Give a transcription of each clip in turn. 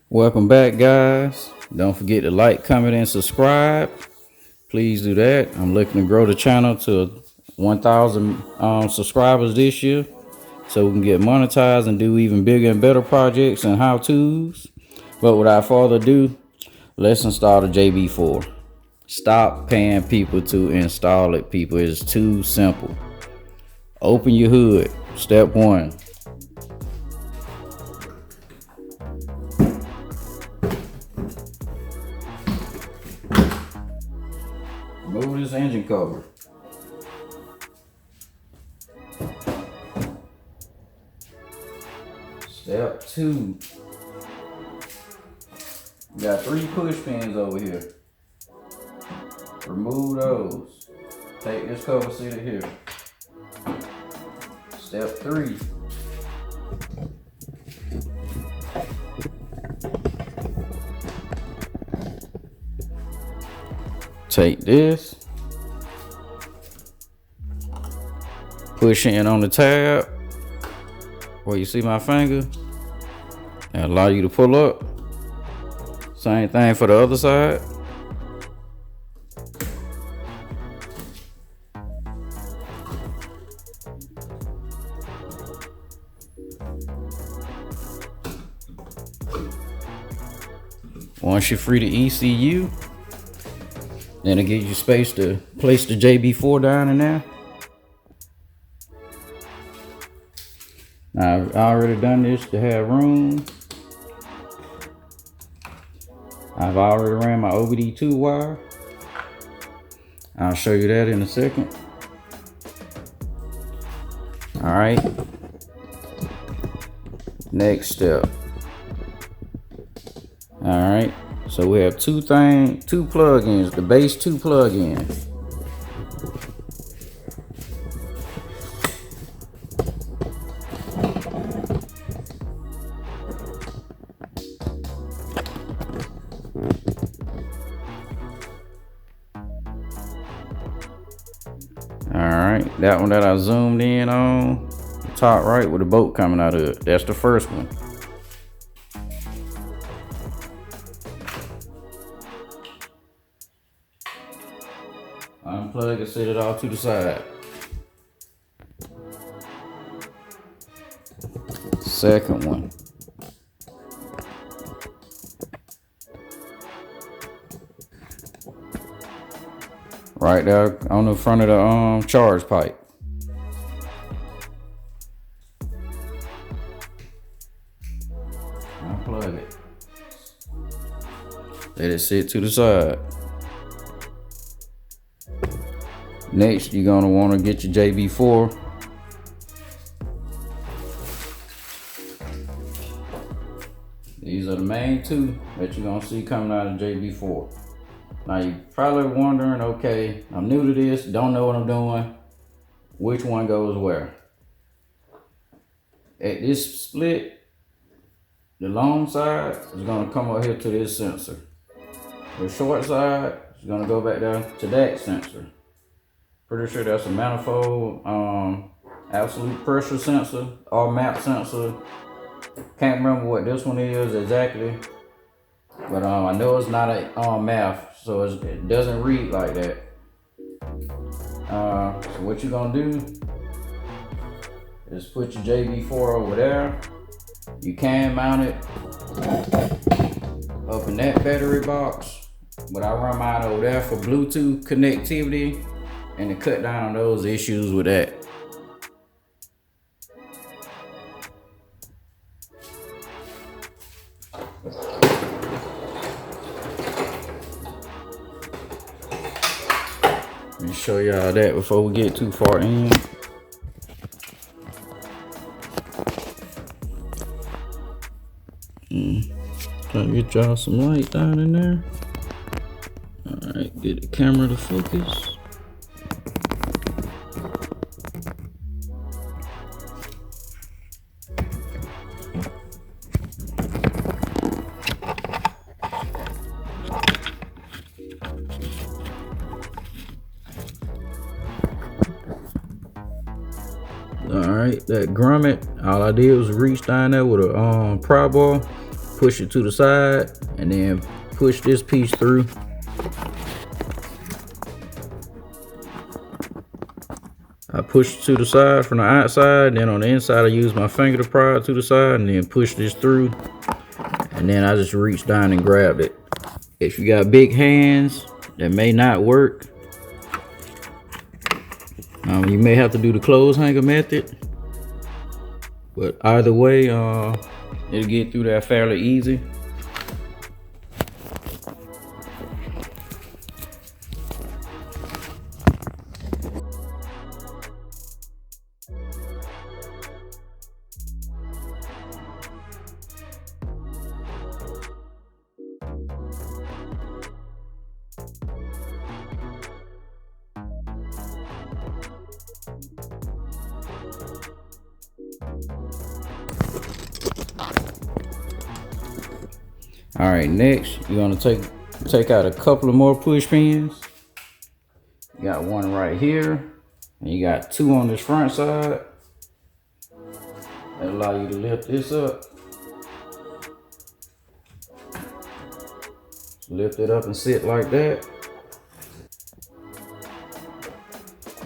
Welcome back, guys. Don't forget to like, comment, and subscribe. Please do that. I'm looking to grow the channel to 1,000 subscribers this year, so we can get monetized and do even bigger and better projects and how-tos. But without further ado, let's install the JB4. Stop paying people to install it, people. It's too simple. Open your hood. Step 1. Remove this engine cover. Step 2. You got 3 push pins over here. Remove those. Take this cover seater here. Step 3. Take this. Push in on the tab where you see my finger and allow you to pull up. Same thing for the other side. Once you're free to ECU, then it gives you space to place the JB4 down in there. Now, I've already done this to have room. I've already ran my OBD2 wire. I'll show you that in a second. All right. Next step. All right. So we have two plug-ins, the base 2 plug-ins. Alright, that one that I zoomed in on, top right with the bolt coming out of it. That's the first one. Unplug and set it off to the side. Second one. Right there on the front of the charge pipe. Unplug it. Let it sit to the side. Next, you're gonna want to get your JB4. These are the main 2 that you're gonna see coming out of JB4. Now you're probably wondering, okay, I'm new to this, don't know what I'm doing. Which one goes where? At this split, the long side is gonna come up here to this sensor. The short side is gonna go back down to that sensor. Pretty sure that's a manifold, absolute pressure sensor or map sensor. Can't remember what this one is exactly. But I know it's not a math, so it doesn't read like that. So what you're gonna do is put your JB4 over there. You can mount it up in that battery box, but I run mine over there for Bluetooth connectivity and to cut down on those issues with that. Let me show y'all that before we get too far in. Trying to get y'all some light down in there. Alright, get the camera to focus. Alright, that grommet, all I did was reach down there with a pry bar push it to the side, and then push this piece through. I push it to the side from the outside, then on the inside I use my finger to pry it to the side, and then push this through, and then I just reach down and grab it. If you got big hands, that may not work. You may have to do the clothes hanger method, but either way, it'll get through that fairly easy. All right, next you're gonna take out a couple of more push pins. You got one right here, and you got two on this front side. That allow you to lift this up. Lift it up and sit like that.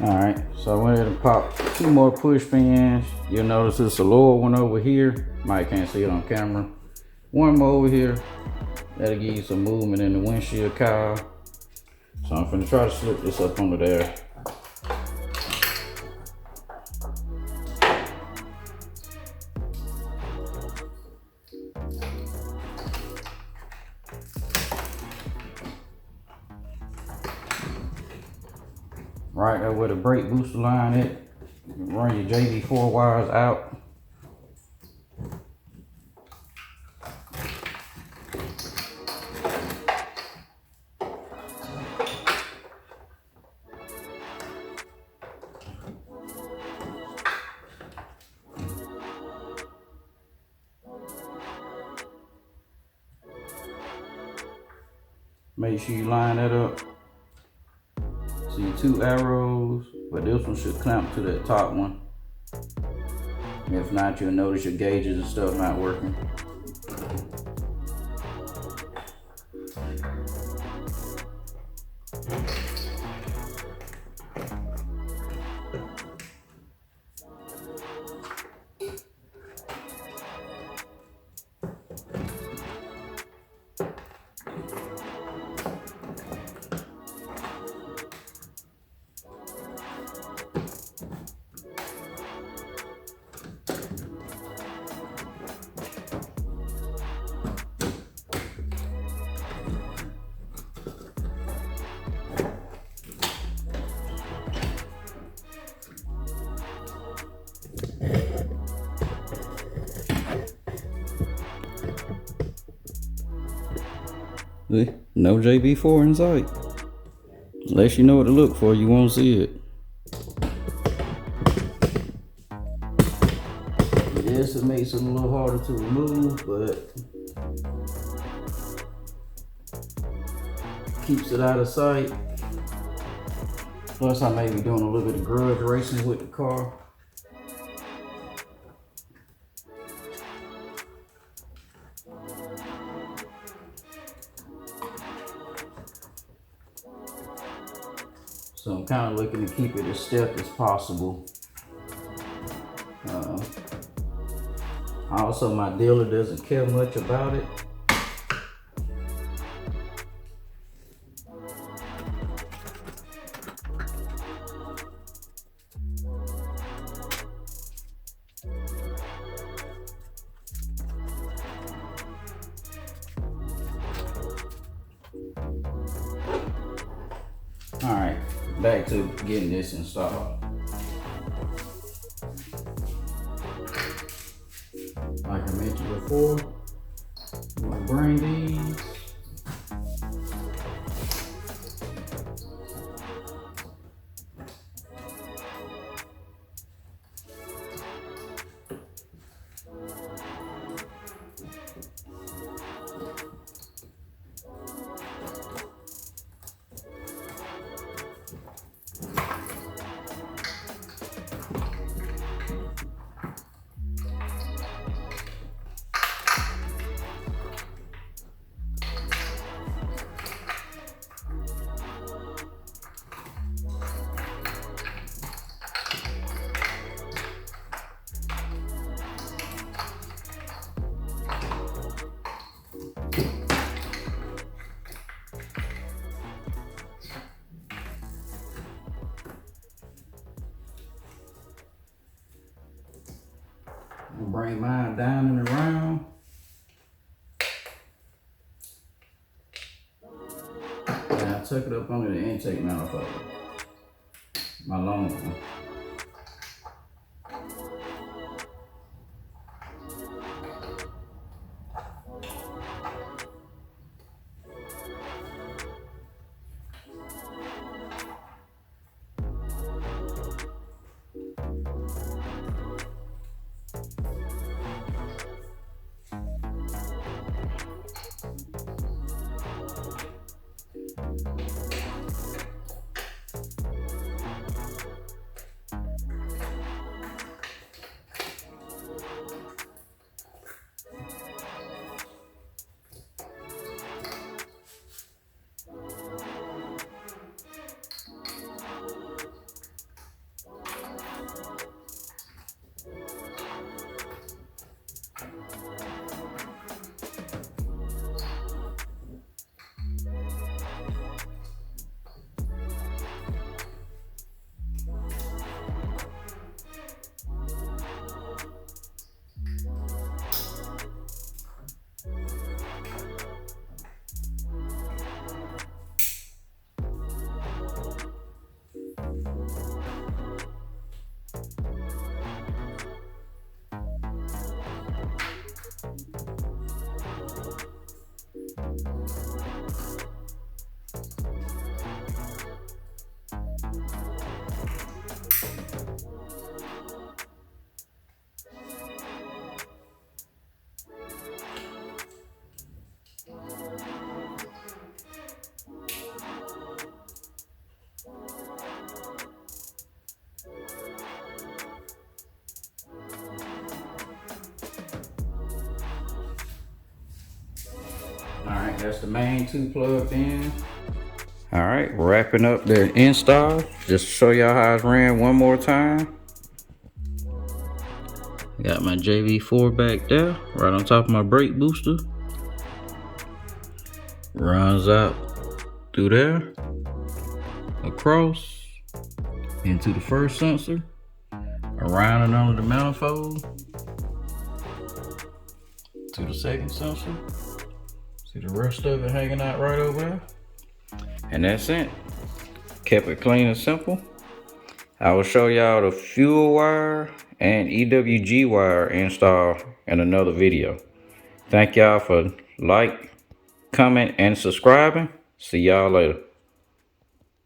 All right, so I went ahead and popped two more push pins. You'll notice it's a lower one over here. Might can't see it on camera. One more over here. That'll give you some movement in the windshield cowl. So I'm gonna try to slip this up under there. Right there where the brake booster line is, run your JB4 wires out. Make sure you line that up. See two arrows, but this one should clamp to that top one. If not, you'll notice your gauges and stuff not working. No JB4 in sight. Unless you know what to look for, you won't see it. Yes, it makes it a little harder to remove, but keeps it out of sight. Plus, I may be doing a little bit of grudge racing with the car. So I'm kind of looking to keep it as stiff as possible. Also, my dealer doesn't care much about it. All right, back to getting this installed. Like I mentioned before, I'm gonna bring these. tuck it up under the intake manifold. My long one. Alright, that's the main two plugged in. Alright, wrapping up the install. Just to show y'all how it's ran one more time. Got my JB4 back there, right on top of my brake booster. Runs out through there, across, into the first sensor, around and under the manifold, to the second sensor. See the rest of it hanging out right over there. And that's it. Kept it clean and simple. I will show y'all the fuel wire and EWG wire install in another video. Thank y'all for comment and subscribing. See y'all later.